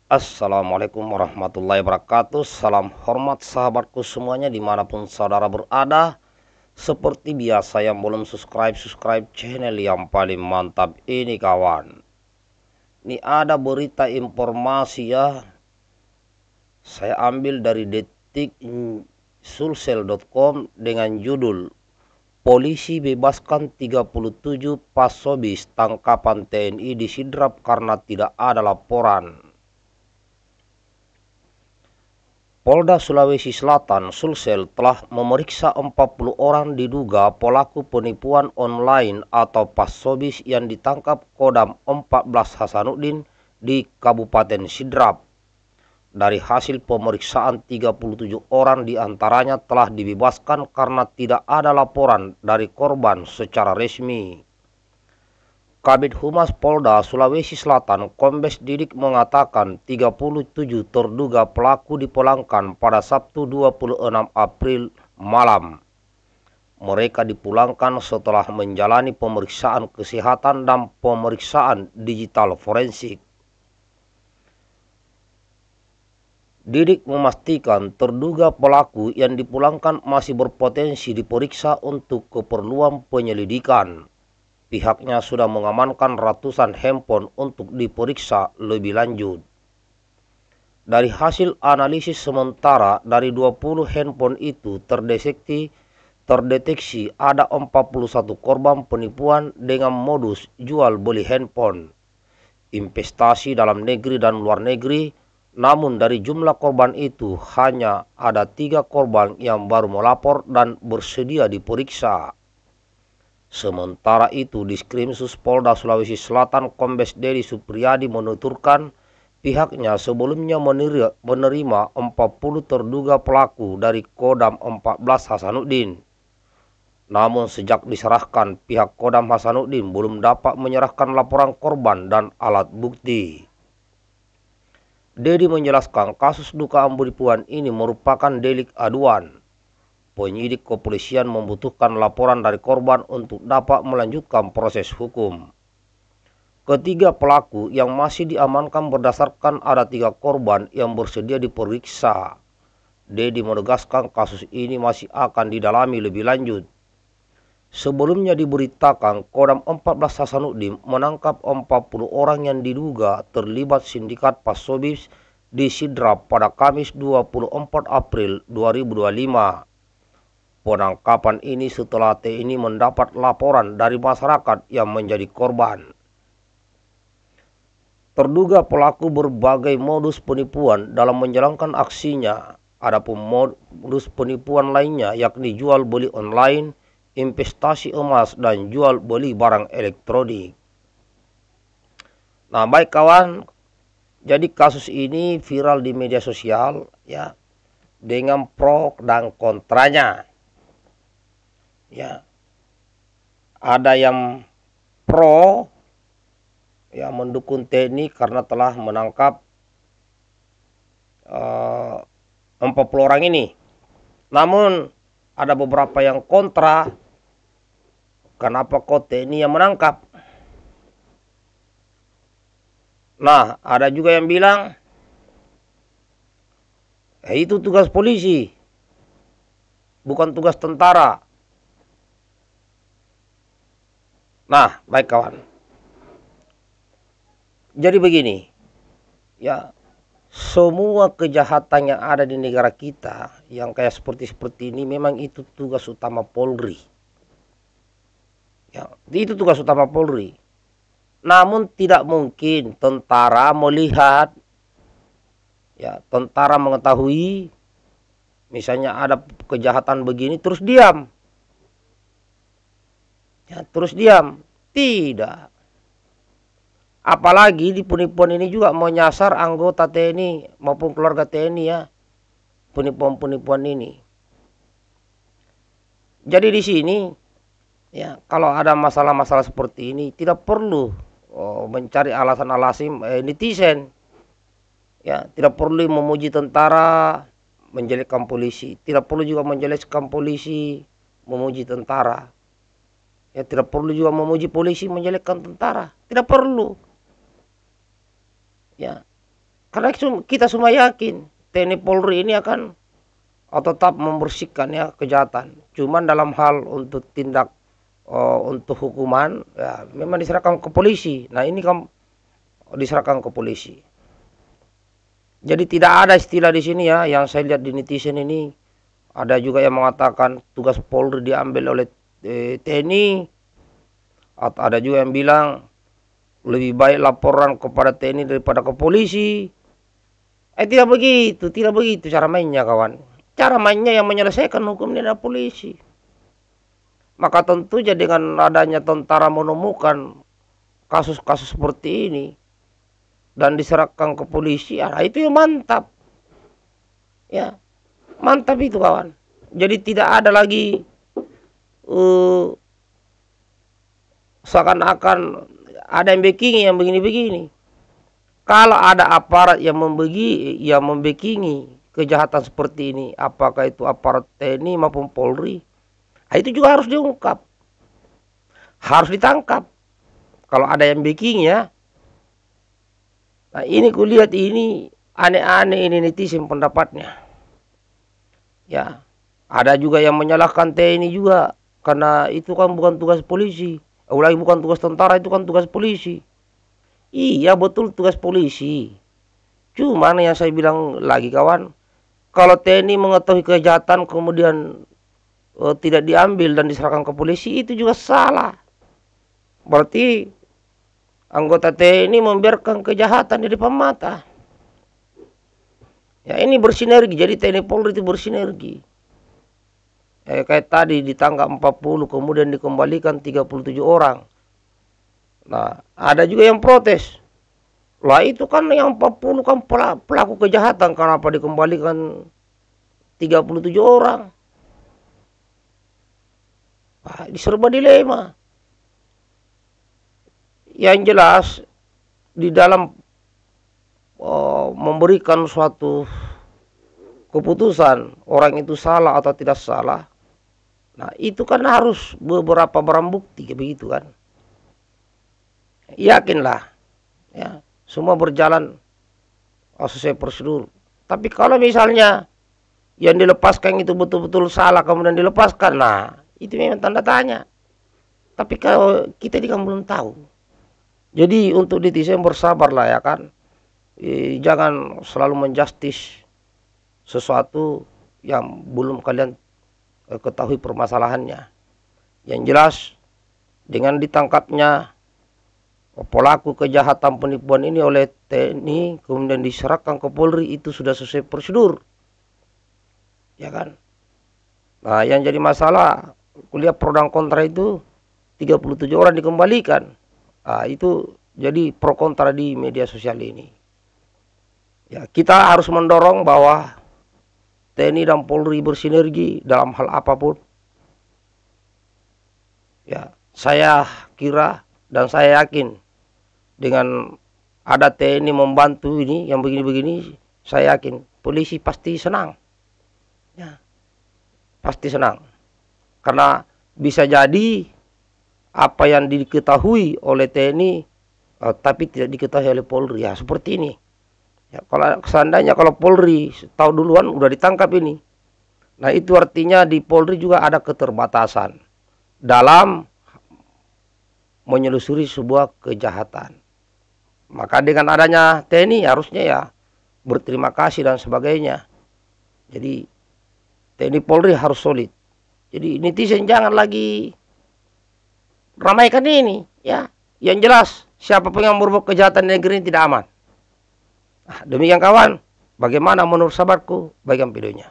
Assalamualaikum warahmatullahi wabarakatuh. Salam hormat sahabatku semuanya dimanapun saudara berada. Seperti biasa yang belum subscribe channel yang paling mantap ini kawan. Ini ada berita informasi ya. Saya ambil dari detik sulsel.com dengan judul Polisi bebaskan 37 pasobis tangkapan TNI di Sidrap karena tidak ada laporan. Polda Sulawesi Selatan Sulsel telah memeriksa 40 orang diduga pelaku penipuan online atau pasobis yang ditangkap Kodam 14 Hasanuddin di Kabupaten Sidrap. Dari hasil pemeriksaan 37 orang diantaranya telah dibebaskan karena tidak ada laporan dari korban secara resmi. Kabid Humas Polda Sulawesi Selatan Kombes Didik mengatakan 37 terduga pelaku dipulangkan pada Sabtu 26 April malam. Mereka dipulangkan setelah menjalani pemeriksaan kesehatan dan pemeriksaan digital forensik. Didik memastikan terduga pelaku yang dipulangkan masih berpotensi diperiksa untuk keperluan penyelidikan. Pihaknya sudah mengamankan ratusan handphone untuk diperiksa lebih lanjut. Dari hasil analisis sementara, dari 20 handphone itu terdeteksi ada 41 korban penipuan dengan modus jual beli handphone, investasi dalam negeri dan luar negeri. Namun dari jumlah korban itu hanya ada 3 korban yang baru melapor dan bersedia diperiksa. Sementara itu, Diskrimsus Polda Sulawesi Selatan Kombes Dedi Supriyadi menuturkan pihaknya sebelumnya menerima 40 terduga pelaku dari Kodam 14 Hasanuddin. Namun sejak diserahkan, pihak Kodam Hasanuddin belum dapat menyerahkan laporan korban dan alat bukti. Dedi menjelaskan kasus dugaan penipuan ini merupakan delik aduan. Penyidik kepolisian membutuhkan laporan dari korban untuk dapat melanjutkan proses hukum. Ketiga pelaku yang masih diamankan berdasarkan ada 3 korban yang bersedia diperiksa. Dedi menegaskan kasus ini masih akan didalami lebih lanjut. Sebelumnya diberitakan Kodam 14 Hasanuddin menangkap 40 orang yang diduga terlibat sindikat pasobis di Sidrap pada Kamis 24 April 2025. Penangkapan ini setelah TNI mendapat laporan dari masyarakat yang menjadi korban. Terduga pelaku berbagai modus penipuan dalam menjalankan aksinya. Adapun modus penipuan lainnya yakni jual beli online, investasi emas, dan jual beli barang elektronik. Nah, baik kawan, jadi kasus ini viral di media sosial ya, dengan pro dan kontranya. Ya, ada yang pro ya mendukung TNI karena telah menangkap 40 orang ini. Namun ada beberapa yang kontra, kenapa kok TNI yang menangkap? Nah, ada juga yang bilang itu tugas polisi, bukan tugas tentara. Nah, baik kawan. Jadi begini, ya, semua kejahatan yang ada di negara kita yang kayak seperti ini memang itu tugas utama Polri. Ya, itu tugas utama Polri. Namun tidak mungkin tentara melihat, ya, tentara mengetahui misalnya ada kejahatan begini terus diam. Ya, terus diam. Tidak. Apalagi di penipuan ini juga menyasar anggota TNI maupun keluarga TNI ya. Penipuan-penipuan ini. Jadi di sini ya, kalau ada masalah-masalah seperti ini tidak perlu mencari alasan-alasan netizen. Ya, tidak perlu memuji tentara, menjelekkan polisi. Tidak perlu juga menjelekkan polisi, memuji tentara. Ya, tidak perlu juga memuji polisi menjelekkan tentara. Tidak perlu. Ya. Karena kita semua yakin TNI Polri ini akan tetap membersihkan ya kejahatan. Cuman dalam hal untuk tindak untuk hukuman ya memang diserahkan ke polisi. Nah ini kan diserahkan ke polisi. Jadi tidak ada istilah di sini ya yang saya lihat di netizen ini. Ada juga yang mengatakan tugas Polri diambil oleh TNI. Atau ada juga yang bilang lebih baik laporan kepada TNI daripada ke polisi. Tidak begitu cara mainnya kawan. Cara mainnya yang menyelesaikan hukum ini adalah polisi. Maka tentunya dengan adanya tentara menemukan kasus-kasus seperti ini dan diserahkan ke polisi, ya itu yang mantap. Ya, mantap itu kawan. Jadi tidak ada lagi seakan-akan ada yang backing yang begini-begini. Kalau ada aparat yang membekingi kejahatan seperti ini, apakah itu aparat TNI maupun Polri, itu juga harus diungkap, harus ditangkap. Kalau ada yang backing ya. Nah ini kulihat ini aneh-aneh ini netizen pendapatnya. Ya, ada juga yang menyalahkan TNI juga karena itu kan bukan tugas polisi. Ulangi, bukan tugas tentara, itu kan tugas polisi. Iya betul tugas polisi. Cuman yang saya bilang lagi kawan, kalau TNI mengetahui kejahatan kemudian tidak diambil dan diserahkan ke polisi, itu juga salah. Berarti anggota TNI membiarkan kejahatan di depan mata. Ya ini bersinergi, jadi TNI Polri itu bersinergi. Kayak tadi ditangkap 40 kemudian dikembalikan 37 orang. Nah ada juga yang protes. Lah itu kan yang 40 kan pelaku kejahatan, kenapa dikembalikan 37 orang? Nah, diserba dilema. Yang jelas di dalam memberikan suatu keputusan orang itu salah atau tidak salah, nah itu kan harus beberapa barang bukti begitu kan. Yakinlah ya semua berjalan sesuai prosedur. Tapi kalau misalnya yang dilepaskan itu betul-betul salah kemudian dilepaskan, nah itu memang tanda tanya. Tapi kalau kita ini kan belum tahu. Jadi untuk netizen bersabarlah ya kan. Jangan selalu menjustis sesuatu yang belum kalian ketahui permasalahannya. Yang jelas dengan ditangkapnya pelaku kejahatan penipuan ini oleh TNI kemudian diserahkan ke Polri itu sudah sesuai prosedur. Ya kan? Nah, yang jadi masalah kuliah pro dan kontra itu 37 orang dikembalikan. Nah, itu jadi pro kontra di media sosial ini. Ya, kita harus mendorong bahwa TNI dan Polri bersinergi dalam hal apapun. Ya, saya kira dan saya yakin dengan ada TNI membantu ini yang begini-begini, saya yakin polisi pasti senang. Ya, pasti senang. Karena bisa jadi apa yang diketahui oleh TNI tapi tidak diketahui oleh Polri, ya seperti ini. Ya, kalau seandainya kalau Polri tahu duluan udah ditangkap ini, nah itu artinya di Polri juga ada keterbatasan dalam menyelusuri sebuah kejahatan. Maka dengan adanya TNI harusnya ya berterima kasih dan sebagainya. Jadi TNI Polri harus solid. Jadi netizen jangan lagi ramaikan ini ya. Yang jelas siapapun yang berbuat kejahatan di negeri ini tidak aman. Nah, demikian kawan, bagaimana menurut sahabatku? Bagikan videonya.